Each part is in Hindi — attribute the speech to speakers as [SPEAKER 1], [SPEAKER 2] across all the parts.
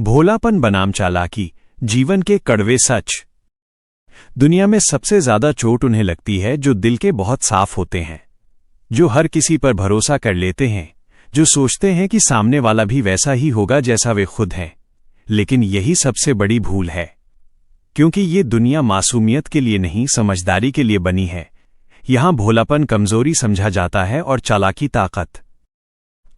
[SPEAKER 1] भोलापन बनाम चालाकी, जीवन के कड़वे सच। दुनिया में सबसे ज्यादा चोट उन्हें लगती है जो दिल के बहुत साफ होते हैं, जो हर किसी पर भरोसा कर लेते हैं, जो सोचते हैं कि सामने वाला भी वैसा ही होगा जैसा वे खुद हैं। लेकिन यही सबसे बड़ी भूल है, क्योंकि ये दुनिया मासूमियत के लिए नहीं, समझदारी के लिए बनी है। यहां भोलापन कमजोरी समझा जाता है और चालाकी ताकत।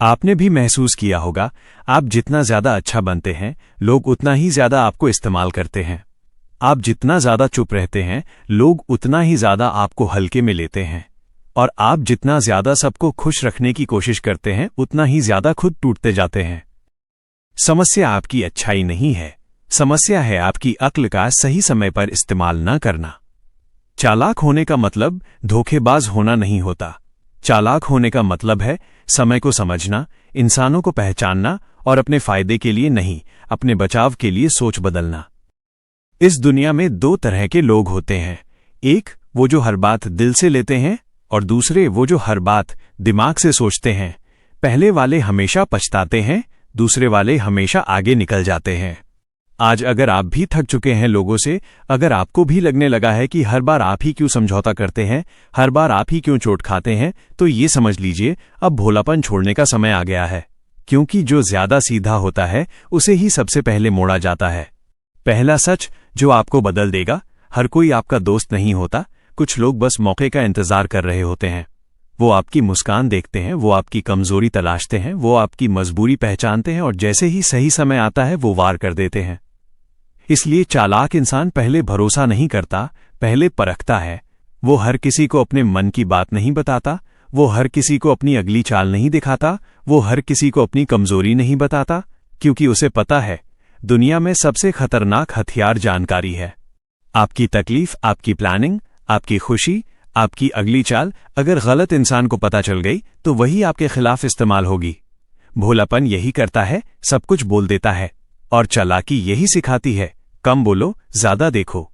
[SPEAKER 1] आपने भी महसूस किया होगा, आप जितना ज्यादा अच्छा बनते हैं, लोग उतना ही ज्यादा आपको इस्तेमाल करते हैं। आप जितना ज्यादा चुप रहते हैं, लोग उतना ही ज्यादा आपको हल्के में लेते हैं। और आप जितना ज्यादा सबको खुश रखने की कोशिश करते हैं, उतना ही ज्यादा खुद टूटते जाते हैं। समस्या आपकी अच्छाई नहीं है, समस्या है आपकी अक्ल का सही समय पर इस्तेमाल न करना। चालाक होने का मतलब धोखेबाज होना नहीं होता। चालाक होने का मतलब है समय को समझना, इंसानों को पहचानना और अपने फायदे के लिए नहीं, अपने बचाव के लिए सोच बदलना। इस दुनिया में दो तरह के लोग होते हैं, एक वो जो हर बात दिल से लेते हैं और दूसरे वो जो हर बात दिमाग से सोचते हैं। पहले वाले हमेशा पछताते हैं, दूसरे वाले हमेशा आगे निकल जाते हैं। आज अगर आप भी थक चुके हैं लोगों से, अगर आपको भी लगने लगा है कि हर बार आप ही क्यों समझौता करते हैं, हर बार आप ही क्यों चोट खाते हैं, तो ये समझ लीजिए अब भोलापन छोड़ने का समय आ गया है। क्योंकि जो ज्यादा सीधा होता है उसे ही सबसे पहले मोड़ा जाता है। पहला सच जो आपको बदल देगा, हर कोई आपका दोस्त नहीं होता। कुछ लोग बस मौके का इंतजार कर रहे होते हैं। वो आपकी मुस्कान देखते हैं, वो आपकी कमजोरी तलाशते हैं, वो आपकी मजबूरी पहचानते हैं और जैसे ही सही समय आता है वो वार कर देते हैं। इसलिए चालाक इंसान पहले भरोसा नहीं करता, पहले परखता है। वो हर किसी को अपने मन की बात नहीं बताता, वो हर किसी को अपनी अगली चाल नहीं दिखाता, वो हर किसी को अपनी कमजोरी नहीं बताता, क्योंकि उसे पता है दुनिया में सबसे खतरनाक हथियार जानकारी है। आपकी तकलीफ, आपकी प्लानिंग, आपकी खुशी, आपकी अगली चाल अगर गलत इंसान को पता चल गई तो वही आपके खिलाफ इस्तेमाल होगी। भोलापन यही करता है, सब कुछ बोल देता है, और चालाकी यही सिखाती है, कम बोलो, ज्यादा देखो।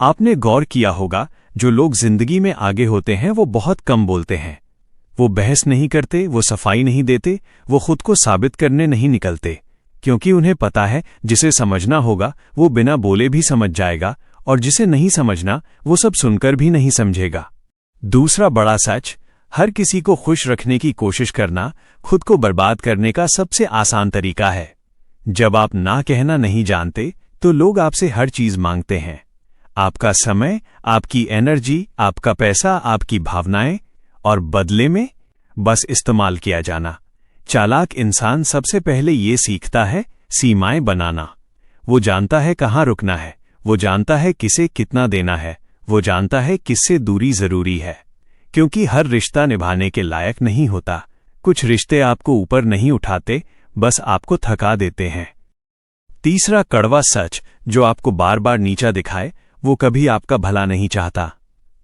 [SPEAKER 1] आपने गौर किया होगा, जो लोग जिंदगी में आगे होते हैं वो बहुत कम बोलते हैं। वो बहस नहीं करते, वो सफाई नहीं देते, वो खुद को साबित करने नहीं निकलते, क्योंकि उन्हें पता है जिसे समझना होगा वो बिना बोले भी समझ जाएगा, और जिसे नहीं समझना वो सब सुनकर भी नहीं समझेगा। दूसरा बड़ा सच, हर किसी को खुश रखने की कोशिश करना खुद को बर्बाद करने का सबसे आसान तरीका है। जब आप ना कहना नहीं जानते तो लोग आपसे हर चीज मांगते हैं, आपका समय, आपकी एनर्जी, आपका पैसा, आपकी भावनाएं, और बदले में बस इस्तेमाल किया जाना। चालाक इंसान सबसे पहले ये सीखता है सीमाएं बनाना। वो जानता है कहाँ रुकना है, वो जानता है किसे कितना देना है, वो जानता है किससे दूरी जरूरी है। क्योंकि हर रिश्ता निभाने के लायक नहीं होता। कुछ रिश्ते आपको ऊपर नहीं उठाते, बस आपको थका देते हैं। तीसरा कड़वा सच जो आपको बार बार नीचा दिखाए, वो कभी आपका भला नहीं चाहता।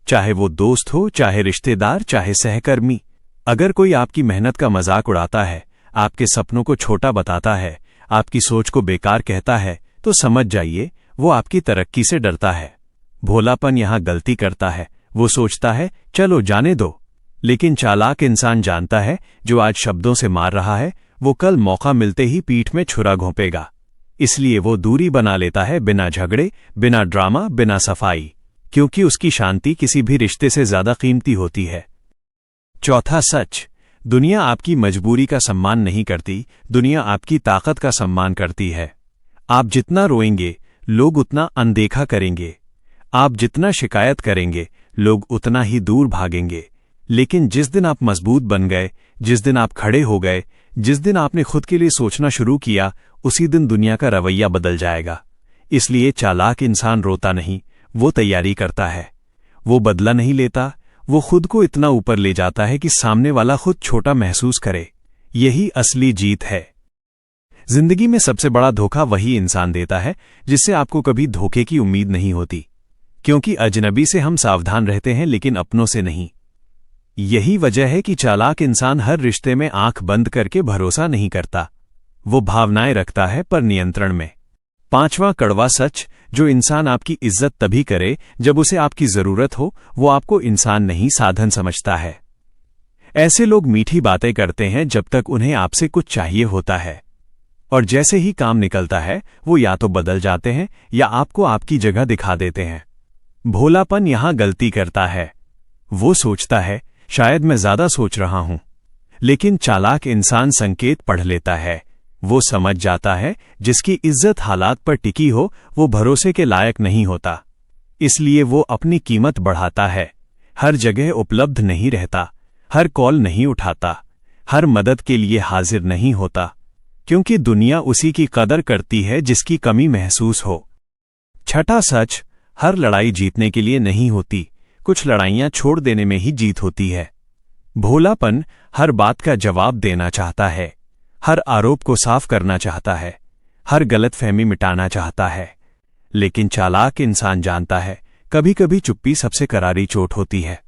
[SPEAKER 1] चाहे वो दोस्त हो, चाहे रिश्तेदार, चाहे सहकर्मी। अगर कोई आपकी मेहनत का मजाक उड़ाता है, आपके सपनों को छोटा बताता है, आपकी सोच को बेकार कहता है, तो समझ जाइए वो आपकी तरक्की से डरता है। भोलापन यहां गलती करता है, वो सोचता है चलो जाने दो। लेकिन चालाक इंसान जानता है जो आज शब्दों से मार रहा है, वो कल मौका मिलते ही पीठ में छुरा घोंपेगा। इसलिए वो दूरी बना लेता है, बिना झगड़े, बिना ड्रामा, बिना सफाई, क्योंकि उसकी शांति किसी भी रिश्ते से ज्यादा कीमती होती है। चौथा सच, दुनिया आपकी मजबूरी का सम्मान नहीं करती, दुनिया आपकी ताकत का सम्मान करती है। आप जितना रोएंगे लोग उतना अनदेखा करेंगे, आप जितना शिकायत करेंगे लोग उतना ही दूर भागेंगे। लेकिन जिस दिन आप मजबूत बन गए, जिस दिन आप खड़े हो गए, जिस दिन आपने खुद के लिए सोचना शुरू किया, उसी दिन दुनिया का रवैया बदल जाएगा। इसलिए चालाक इंसान रोता नहीं, वो तैयारी करता है। वो बदला नहीं लेता, वो खुद को इतना ऊपर ले जाता है कि सामने वाला खुद छोटा महसूस करे। यही असली जीत है। जिंदगी में सबसे बड़ा धोखा वही इंसान देता है जिससे आपको कभी धोखे की उम्मीद नहीं होती। क्योंकि अजनबी से हम सावधान रहते हैं, लेकिन अपनों से नहीं। यही वजह है कि चालाक इंसान हर रिश्ते में आंख बंद करके भरोसा नहीं करता। वो भावनाएं रखता है पर नियंत्रण में। पांचवां कड़वा सच, जो इंसान आपकी इज्जत तभी करे जब उसे आपकी जरूरत हो, वो आपको इंसान नहीं साधन समझता है। ऐसे लोग मीठी बातें करते हैं जब तक उन्हें आपसे कुछ चाहिए होता है। और जैसे ही काम निकलता है वो या तो बदल जाते हैं या आपको आपकी जगह दिखा देते हैं। भोलापन यहां गलती करता है। वो सोचता है शायद मैं ज्यादा सोच रहा हूं, लेकिन चालाक इंसान संकेत पढ़ लेता है। वो समझ जाता है जिसकी इज्जत हालात पर टिकी हो वो भरोसे के लायक नहीं होता, इसलिए वो अपनी कीमत बढ़ाता है। हर जगह उपलब्ध नहीं रहता, हर कॉल नहीं उठाता, हर मदद के लिए हाजिर नहीं होता, क्योंकि दुनिया उसी की कदर करती है जिसकी कमी महसूस हो। छठा सच, हर लड़ाई जीतने के लिए नहीं होती, कुछ लड़ाइयां छोड़ देने में ही जीत होती है। भोलापन हर बात का जवाब देना चाहता है, हर आरोप को साफ करना चाहता है, हर गलतफहमी मिटाना चाहता है। लेकिन चालाक इंसान जानता है कभी कभी चुप्पी सबसे करारी चोट होती है।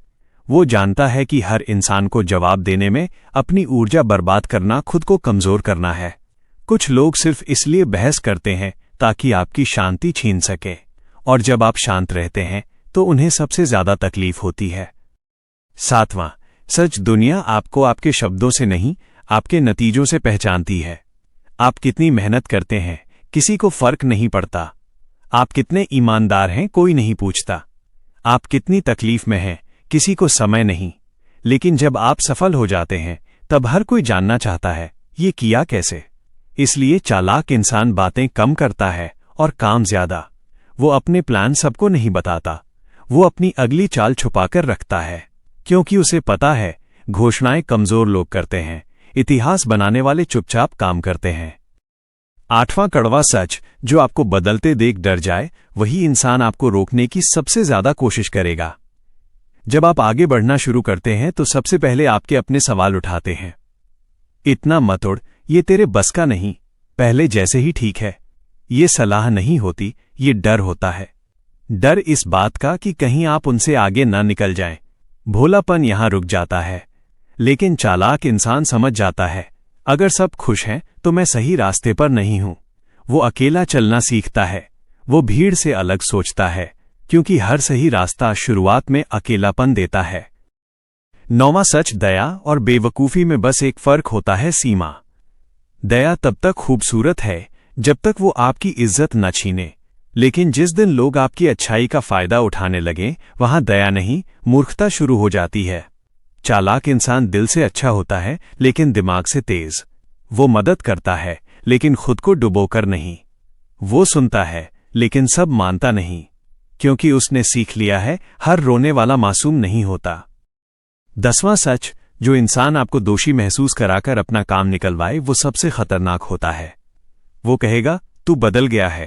[SPEAKER 1] वो जानता है कि हर इंसान को जवाब देने में अपनी ऊर्जा बर्बाद करना खुद को कमजोर करना है। कुछ लोग सिर्फ इसलिए बहस करते हैं ताकि आपकी शांति छीन सके, और जब आप शांत रहते हैं तो उन्हें सबसे ज्यादा तकलीफ होती है। सातवां सच, दुनिया आपको आपके शब्दों से नहीं आपके नतीजों से पहचानती है। आप कितनी मेहनत करते हैं किसी को फर्क नहीं पड़ता। आप कितने ईमानदार हैं कोई नहीं पूछता। आप कितनी तकलीफ में हैं किसी को समय नहीं। लेकिन जब आप सफल हो जाते हैं तब हर कोई जानना चाहता है ये किया कैसे। इसलिए चालाक इंसान बातें कम करता है और काम ज्यादा। वो अपने प्लान सबको नहीं बताता, वो अपनी अगली चाल छुपाकर रखता है, क्योंकि उसे पता है घोषणाएं कमजोर लोग करते हैं, इतिहास बनाने वाले चुपचाप काम करते हैं। आठवां कड़वा सच, जो आपको बदलते देख डर जाए वही इंसान आपको रोकने की सबसे ज्यादा कोशिश करेगा। जब आप आगे बढ़ना शुरू करते हैं तो सबसे पहले आपके अपने सवाल उठाते हैं। इतना मत उड़, ये तेरे बस का नहीं, पहले जैसे ही ठीक है। ये सलाह नहीं होती, ये डर होता है। डर इस बात का कि कहीं आप उनसे आगे न निकल जाएं। भोलापन यहां रुक जाता है, लेकिन चालाक इंसान समझ जाता है अगर सब खुश हैं तो मैं सही रास्ते पर नहीं हूं। वो अकेला चलना सीखता है, वो भीड़ से अलग सोचता है, क्योंकि हर सही रास्ता शुरुआत में अकेलापन देता है। नौवां सच, दया और बेवकूफी में बस एक फर्क होता है, सीमा। दया तब तक खूबसूरत है जब तक वो आपकी इज्जत न छीने, लेकिन जिस दिन लोग आपकी अच्छाई का फायदा उठाने लगे वहां दया नहीं मूर्खता शुरू हो जाती है। चालाक इंसान दिल से अच्छा होता है लेकिन दिमाग से तेज। वो मदद करता है लेकिन खुद को डुबोकर नहीं। वो सुनता है लेकिन सब मानता नहीं, क्योंकि उसने सीख लिया है हर रोने वाला मासूम नहीं होता। 10वां सच, जो इंसान आपको दोषी महसूस कराकर अपना काम निकलवाए वो सबसे खतरनाक होता है। वो कहेगा तू बदल गया है,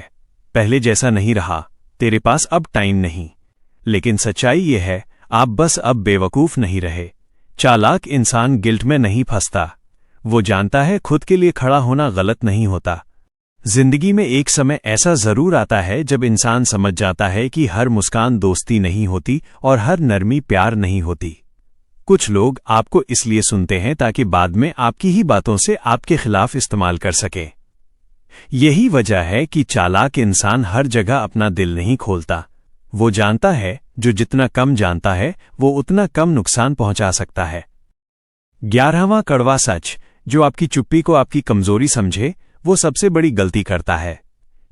[SPEAKER 1] पहले जैसा नहीं रहा, तेरे पास अब टाइम नहीं। लेकिन सच्चाई ये है आप बस अब बेवकूफ नहीं रहे। चालाक इंसान गिल्ट में नहीं फंसता, वो जानता है खुद के लिए खड़ा होना गलत नहीं होता। जिंदगी में एक समय ऐसा जरूर आता है जब इंसान समझ जाता है कि हर मुस्कान दोस्ती नहीं होती और हर नरमी प्यार नहीं होती। कुछ लोग आपको इसलिए सुनते हैं ताकि बाद में आपकी ही बातों से आपके खिलाफ इस्तेमाल कर सके। यही वजह है कि चालाक इंसान हर जगह अपना दिल नहीं खोलता। वो जानता है जो जितना कम जानता है वो उतना कम नुकसान पहुंचा सकता है। 11वां कड़वा सच, जो आपकी चुप्पी को आपकी कमजोरी समझे वो सबसे बड़ी गलती करता है,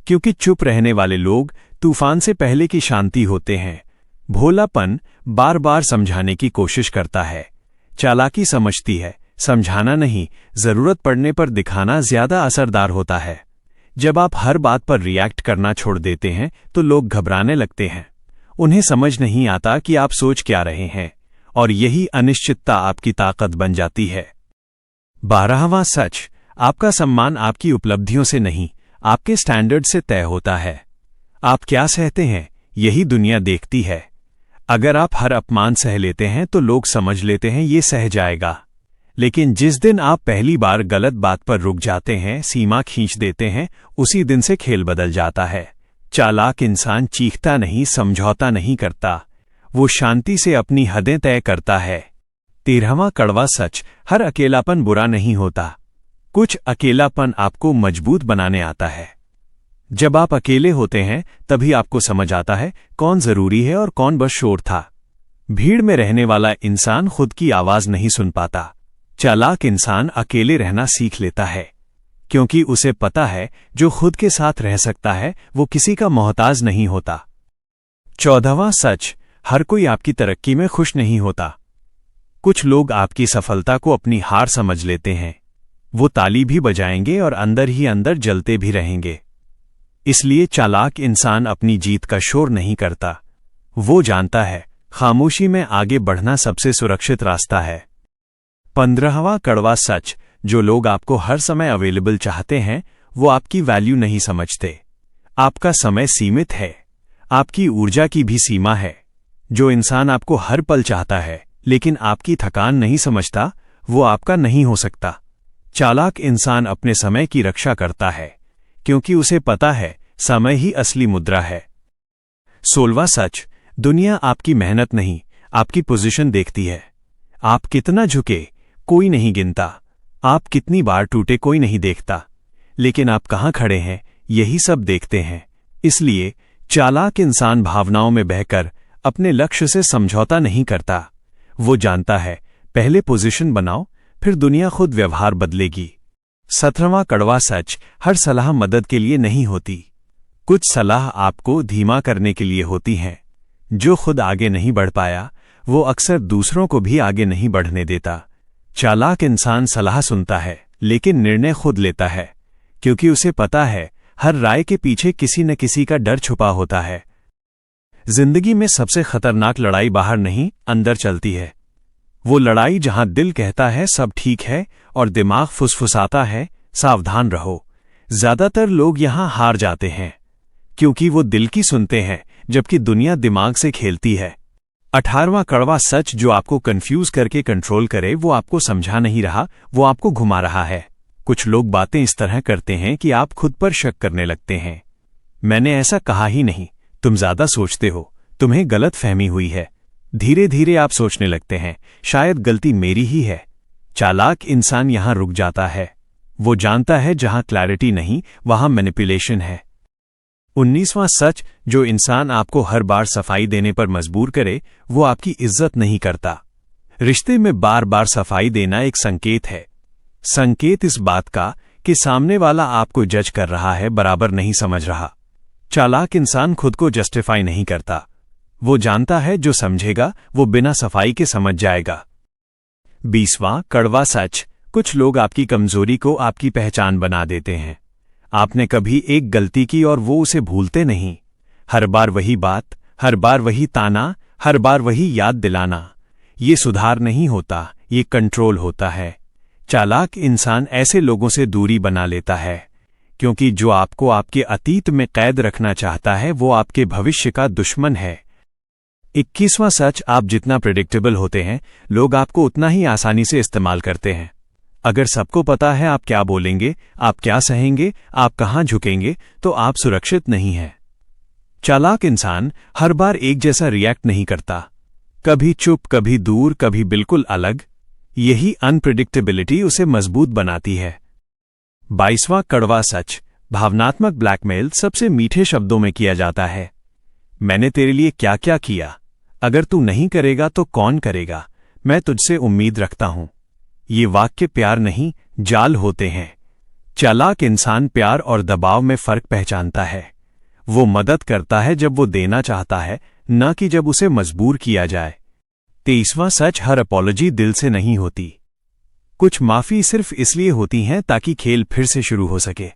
[SPEAKER 1] क्योंकि चुप रहने वाले लोग तूफान से पहले की शांति होते हैं। भोलापन बार बार समझाने की कोशिश करता है, चालाकी समझती है समझाना नहीं, जरूरत पड़ने पर दिखाना ज्यादा असरदार होता है। जब आप हर बात पर रिएक्ट करना छोड़ देते हैं तो लोग घबराने लगते हैं। उन्हें समझ नहीं आता कि आप सोच क्या रहे हैं, और यही अनिश्चितता आपकी ताकत बन जाती है। 12वां सच, आपका सम्मान आपकी उपलब्धियों से नहीं आपके स्टैंडर्ड से तय होता है। आप क्या सहते हैं यही दुनिया देखती है। अगर आप हर अपमान सह लेते हैं तो लोग समझ लेते हैं ये सह जाएगा, लेकिन जिस दिन आप पहली बार गलत बात पर रुक जाते हैं, सीमा खींच देते हैं, उसी दिन से खेल बदल जाता है। चालाक इंसान चीखता नहीं समझौता नहीं करता, वो शांति से अपनी हदें तय करता है। 13वां कड़वा सच, हर अकेलापन बुरा नहीं होता, कुछ अकेलापन आपको मजबूत बनाने आता है। जब आप अकेले होते हैं तभी आपको समझ आता है कौन जरूरी है और कौन बस शोर था। भीड़ में रहने वाला इंसान खुद की आवाज नहीं सुन पाता, चालाक इंसान अकेले रहना सीख लेता है, क्योंकि उसे पता है जो खुद के साथ रह सकता है वो किसी का मोहताज नहीं होता। 14वां सच, हर कोई आपकी तरक्की में खुश नहीं होता। कुछ लोग आपकी सफलता को अपनी हार समझ लेते हैं। वो ताली भी बजाएंगे और अंदर ही अंदर जलते भी रहेंगे। इसलिए चालाक इंसान अपनी जीत का शोर नहीं करता। वो जानता है खामोशी में आगे बढ़ना सबसे सुरक्षित रास्ता है। 15वां कड़वा सच, जो लोग आपको हर समय अवेलेबल चाहते हैं वो आपकी वैल्यू नहीं समझते। आपका समय सीमित है, आपकी ऊर्जा की भी सीमा है। जो इंसान आपको हर पल चाहता है लेकिन आपकी थकान नहीं समझता वो आपका नहीं हो सकता। चालाक इंसान अपने समय की रक्षा करता है क्योंकि उसे पता है समय ही असली मुद्रा है। 16वां सच, दुनिया आपकी मेहनत नहीं आपकी पोजीशन देखती है। आप कितना झुके कोई नहीं गिनता, आप कितनी बार टूटे कोई नहीं देखता, लेकिन आप कहां खड़े हैं यही सब देखते हैं। इसलिए चालाक इंसान भावनाओं में बहकर अपने लक्ष्य से समझौता नहीं करता। वो जानता है पहले पोजीशन बनाओ फिर दुनिया खुद व्यवहार बदलेगी। 17वां कड़वा सच, हर सलाह मदद के लिए नहीं होती। कुछ सलाह आपको धीमा करने के लिए होती हैं। जो खुद आगे नहीं बढ़ पाया वो अक्सर दूसरों को भी आगे नहीं बढ़ने देता। चालाक इंसान सलाह सुनता है लेकिन निर्णय खुद लेता है क्योंकि उसे पता है हर राय के पीछे किसी न किसी का डर छुपा होता है। जिंदगी में सबसे खतरनाक लड़ाई बाहर नहीं अंदर चलती है। वो लड़ाई जहां दिल कहता है सब ठीक है और दिमाग फुसफुसाता है सावधान रहो। ज्यादातर लोग यहां हार जाते हैं क्योंकि वो दिल की सुनते हैं जबकि दुनिया दिमाग से खेलती है। 18वां कड़वा सच, जो आपको कंफ्यूज करके कंट्रोल करे वो आपको समझा नहीं रहा वो आपको घुमा रहा है। कुछ लोग बातें इस तरह करते हैं कि आप खुद पर शक करने लगते हैं। मैंने ऐसा कहा ही नहीं, तुम ज्यादा सोचते हो, तुम्हें गलत फहमी हुई है। धीरे धीरे आप सोचने लगते हैं शायद गलती मेरी ही है। चालाक इंसान यहां रुक जाता है। वो जानता है जहां क्लैरिटी नहीं वहां मैनिपुलेशन है। 19वां सच, जो इंसान आपको हर बार सफाई देने पर मजबूर करे वो आपकी इज्जत नहीं करता। रिश्ते में बार बार सफाई देना एक संकेत है। संकेत इस बात का कि सामने वाला आपको जज कर रहा है, बराबर नहीं समझ रहा। चालाक इंसान खुद को जस्टिफाई नहीं करता। वो जानता है जो समझेगा वो बिना सफाई के समझ जाएगा। 20वां कड़वा सच, कुछ लोग आपकी कमजोरी को आपकी पहचान बना देते हैं। आपने कभी एक गलती की और वो उसे भूलते नहीं। हर बार वही बात, हर बार वही ताना, हर बार वही याद दिलाना। ये सुधार नहीं होता, ये कंट्रोल होता है। चालाक इंसान ऐसे लोगों से दूरी बना लेता है क्योंकि जो आपको आपके अतीत में कैद रखना चाहता है वो आपके भविष्य का दुश्मन है। 21वां सच, आप जितना प्रेडिक्टेबल होते हैं लोग आपको उतना ही आसानी से इस्तेमाल करते हैं। अगर सबको पता है आप क्या बोलेंगे, आप क्या सहेंगे, आप कहां झुकेंगे, तो आप सुरक्षित नहीं हैं। चालाक इंसान हर बार एक जैसा रिएक्ट नहीं करता, कभी चुप, कभी दूर, कभी बिल्कुल अलग। यही अनप्रिडिक्टेबिलिटी उसे मजबूत बनाती है। 22वां कड़वा सच, भावनात्मक ब्लैकमेल सबसे मीठे शब्दों में किया जाता है। मैंने तेरे लिए क्या क्या किया, अगर तू नहीं करेगा तो कौन करेगा, मैं तुझसे उम्मीद रखता हूं। ये वाक्य प्यार नहीं जाल होते हैं। चालाक इंसान प्यार और दबाव में फर्क पहचानता है। वो मदद करता है जब वो देना चाहता है, न कि जब उसे मजबूर किया जाए। 23वां सच, हर अपॉलॉजी दिल से नहीं होती। कुछ माफी सिर्फ इसलिए होती हैं ताकि खेल फिर से शुरू हो सके।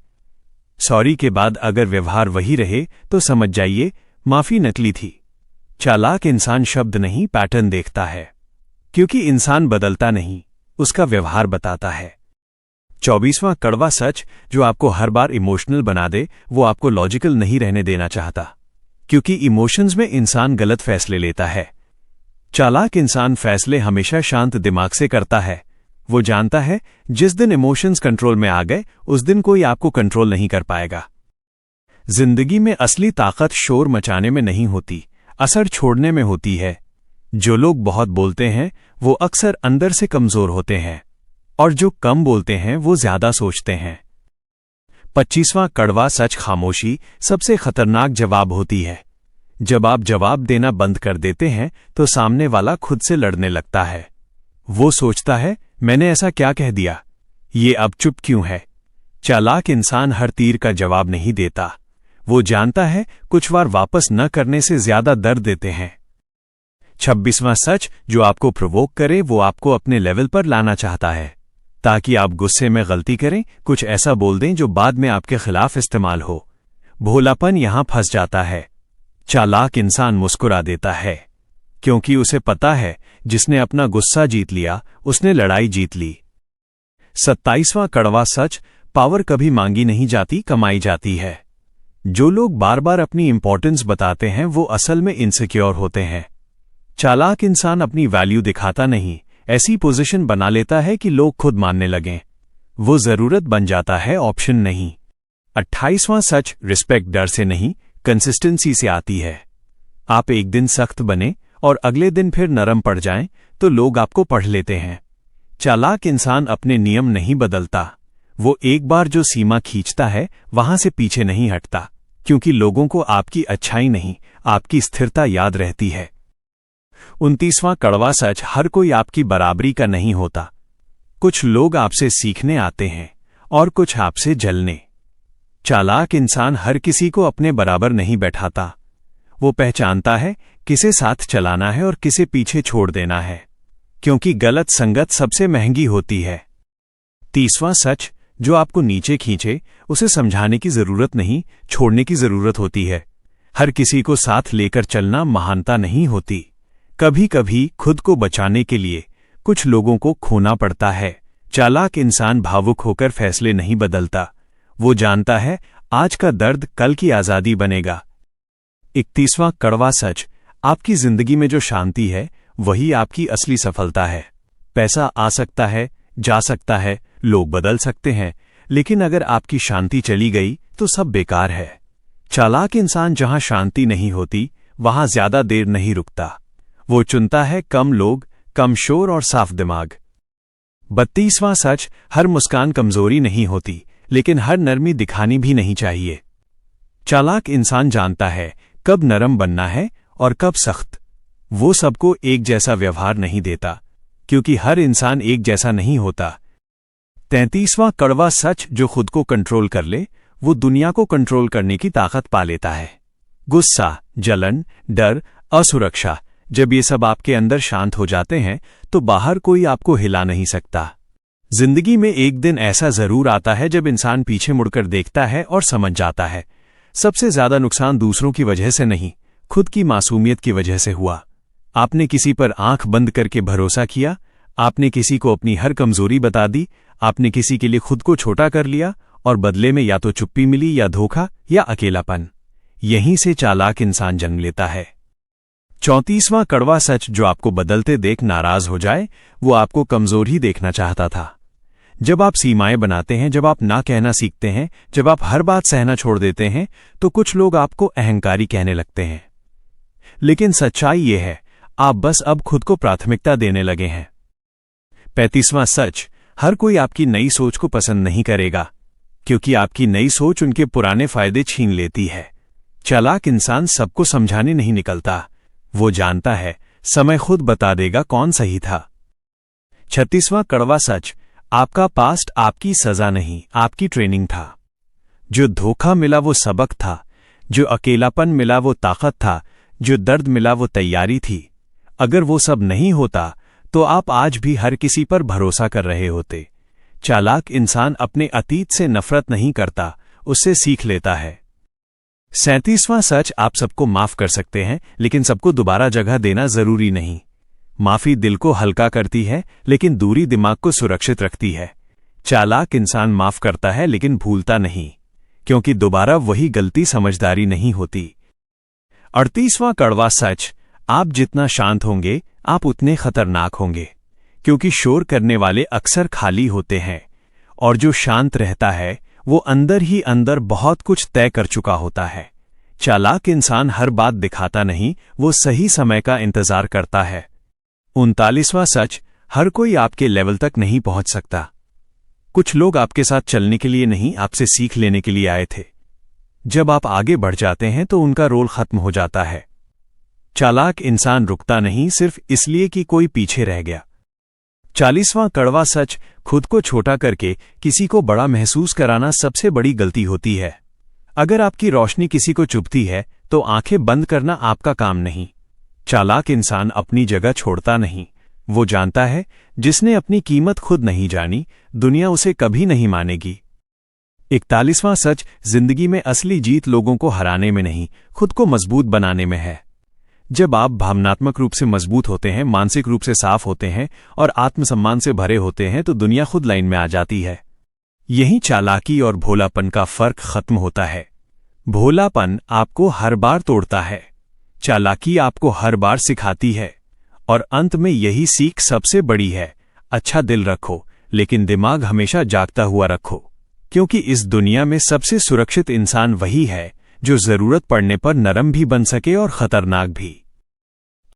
[SPEAKER 1] सॉरी के बाद अगर व्यवहार वही रहे तो समझ जाइए माफी नकली थी। चालाक इंसान शब्द नहीं पैटर्न देखता है क्योंकि इंसान बदलता नहीं, उसका व्यवहार बताता है। 24वां कड़वा सच, जो आपको हर बार इमोशनल बना दे वो आपको लॉजिकल नहीं रहने देना चाहता क्योंकि इमोशंस में इंसान गलत फैसले लेता है। चालाक इंसान फैसले हमेशा शांत दिमाग से करता है। वो जानता है जिस दिन इमोशंस कंट्रोल में आ गए उस दिन कोई आपको कंट्रोल नहीं कर पाएगा। जिंदगी में असली ताकत शोर मचाने में नहीं होती, असर छोड़ने में होती है। जो लोग बहुत बोलते हैं वो अक्सर अंदर से कमजोर होते हैं और जो कम बोलते हैं वो ज्यादा सोचते हैं। 25वां कड़वा सच, खामोशी सबसे खतरनाक जवाब होती है। जब आप जवाब देना बंद कर देते हैं तो सामने वाला खुद से लड़ने लगता है। वो सोचता है मैंने ऐसा क्या कह दिया, ये अब चुप क्यों है। चालाक इंसान हर तीर का जवाब नहीं देता। वो जानता है कुछ बार वापस न करने से ज्यादा दर्द देते हैं। 26वां सच जो आपको प्रोवोक करे वो आपको अपने लेवल पर लाना चाहता है, ताकि आप गुस्से में गलती करें, कुछ ऐसा बोल दें जो बाद में आपके खिलाफ इस्तेमाल हो। भोलापन यहां फंस जाता है। चालाक इंसान मुस्कुरा देता है, क्योंकि उसे पता है जिसने अपना गुस्सा जीत लिया उसने लड़ाई जीत ली। 27वां कड़वा सच, पावर कभी मांगी नहीं जाती, कमाई जाती है। जो लोग बार बार अपनी इंपॉर्टेंस बताते हैं वो असल में इनसिक्योर होते हैं। चालाक इंसान अपनी वैल्यू दिखाता नहीं, ऐसी पोजीशन बना लेता है कि लोग खुद मानने लगें। वो जरूरत बन जाता है, ऑप्शन नहीं। 28वां सच, रिस्पेक्ट डर से नहीं कंसिस्टेंसी से आती है। आप एक दिन सख्त बने और अगले दिन फिर नरम पड़ जाएं तो लोग आपको पढ़ लेते हैं। चालाक इंसान अपने नियम नहीं बदलता। वो एक बार जो सीमा खींचता है वहां से पीछे नहीं हटता, क्योंकि लोगों को आपकी अच्छाई नहीं, आपकी स्थिरता याद रहती है। 29वां कड़वा सच, हर कोई आपकी बराबरी का नहीं होता। कुछ लोग आपसे सीखने आते हैं और कुछ आपसे जलने। चालाक इंसान हर किसी को अपने बराबर नहीं बैठाता। वो पहचानता है किसे साथ चलाना है और किसे पीछे छोड़ देना है, क्योंकि गलत संगत सबसे महंगी होती है। 30वां सच, जो आपको नीचे खींचे उसे समझाने की जरूरत नहीं, छोड़ने की जरूरत होती है। हर किसी को साथ लेकर चलना महानता नहीं होती। कभी कभी खुद को बचाने के लिए कुछ लोगों को खोना पड़ता है। चालाक इंसान भावुक होकर फैसले नहीं बदलता। वो जानता है आज का दर्द कल की आजादी बनेगा। 31वां कड़वा सच, आपकी जिंदगी में जो शांति है वही आपकी असली सफलता है। पैसा आ सकता है, जा सकता है, लोग बदल सकते हैं, लेकिन अगर आपकी शांति चली गई तो सब बेकार है। चालाक इंसान जहां शांति नहीं होती वहां ज्यादा देर नहीं रुकता। वो चुनता है कम लोग, कम शोर और साफ दिमाग। 32वां सच, हर मुस्कान कमजोरी नहीं होती, लेकिन हर नरमी दिखानी भी नहीं चाहिए। चालाक इंसान जानता है कब नरम बनना है और कब सख्त। वो सबको एक जैसा व्यवहार नहीं देता, क्योंकि हर इंसान एक जैसा नहीं होता। 33वां कड़वा सच, जो खुद को कंट्रोल कर ले वो दुनिया को कंट्रोल करने की ताकत पा लेता है। गुस्सा, जलन, डर, असुरक्षा, जब ये सब आपके अंदर शांत हो जाते हैं तो बाहर कोई आपको हिला नहीं सकता। जिंदगी में एक दिन ऐसा जरूर आता है जब इंसान पीछे मुड़कर देखता है और समझ जाता है सबसे ज्यादा नुकसान दूसरों की वजह से नहीं, खुद की मासूमियत की वजह से हुआ। आपने किसी पर आंख बंद करके भरोसा किया, आपने किसी को अपनी हर कमजोरी बता दी, आपने किसी के लिए खुद को छोटा कर लिया और बदले में या तो चुप्पी मिली या धोखा या अकेलापन। यहीं से चालाक इंसान जन्म लेता है। 34वां कड़वा सच, जो आपको बदलते देख नाराज हो जाए वो आपको कमजोर ही देखना चाहता था। जब आप सीमाएं बनाते हैं, जब आप ना कहना सीखते हैं, जब आप हर बात सहना छोड़ देते हैं तो कुछ लोग आपको अहंकारी कहने लगते हैं। लेकिन सच्चाई ये है आप बस अब खुद को प्राथमिकता देने लगे हैं। 35वां सच, हर कोई आपकी नई सोच को पसंद नहीं करेगा, क्योंकि आपकी नई सोच उनके पुराने फायदे छीन लेती है। चालाक इंसान सबको समझाने नहीं निकलता। वो जानता है समय खुद बता देगा कौन सही था। 36वां कड़वा सच, आपका पास्ट आपकी सजा नहीं, आपकी ट्रेनिंग था। जो धोखा मिला वो सबक था, जो अकेलापन मिला वो ताकत था, जो दर्द मिला वो तैयारी थी। अगर वो सब नहीं होता तो आप आज भी हर किसी पर भरोसा कर रहे होते। चालाक इंसान अपने अतीत से नफरत नहीं करता, उससे सीख लेता है। 37वां सच, आप सबको माफ कर सकते हैं लेकिन सबको दोबारा जगह देना जरूरी नहीं। माफी दिल को हल्का करती है लेकिन दूरी दिमाग को सुरक्षित रखती है। चालाक इंसान माफ करता है लेकिन भूलता नहीं, क्योंकि दोबारा वही गलती समझदारी नहीं होती। 38वां कड़वा सच, आप जितना शांत होंगे आप उतने खतरनाक होंगे, क्योंकि शोर करने वाले अक्सर खाली होते हैं और जो शांत रहता है वो अंदर ही अंदर बहुत कुछ तय कर चुका होता है। चालाक इंसान हर बात दिखाता नहीं, वो सही समय का इंतजार करता है। 39वां सच, हर कोई आपके लेवल तक नहीं पहुंच सकता। कुछ लोग आपके साथ चलने के लिए नहीं, आपसे सीख लेने के लिए आए थे। जब आप आगे बढ़ जाते हैं तो उनका रोल खत्म हो जाता है। चालाक इंसान रुकता नहीं सिर्फ इसलिए कि कोई पीछे रह गया। 40वां कड़वा सच, खुद को छोटा करके किसी को बड़ा महसूस कराना सबसे बड़ी गलती होती है। अगर आपकी रोशनी किसी को चुभती है तो आंखें बंद करना आपका काम नहीं। चालाक इंसान अपनी जगह छोड़ता नहीं, वो जानता है जिसने अपनी कीमत खुद नहीं जानी, दुनिया उसे कभी नहीं मानेगी। 41वां सच, जिंदगी में असली जीत लोगों को हराने में नहीं, खुद को मजबूत बनाने में है। जब आप भावनात्मक रूप से मजबूत होते हैं, मानसिक रूप से साफ होते हैं और आत्मसम्मान से भरे होते हैं तो दुनिया खुद लाइन में आ जाती है। यहीं चालाकी और भोलापन का फर्क खत्म होता है। भोलापन आपको हर बार तोड़ता है, चालाकी आपको हर बार सिखाती है। और अंत में यही सीख सबसे बड़ी है, अच्छा दिल रखो लेकिन दिमाग हमेशा जागता हुआ रखो, क्योंकि इस दुनिया में सबसे सुरक्षित इंसान वही है जो जरूरत पड़ने पर नरम भी बन सके और खतरनाक भी।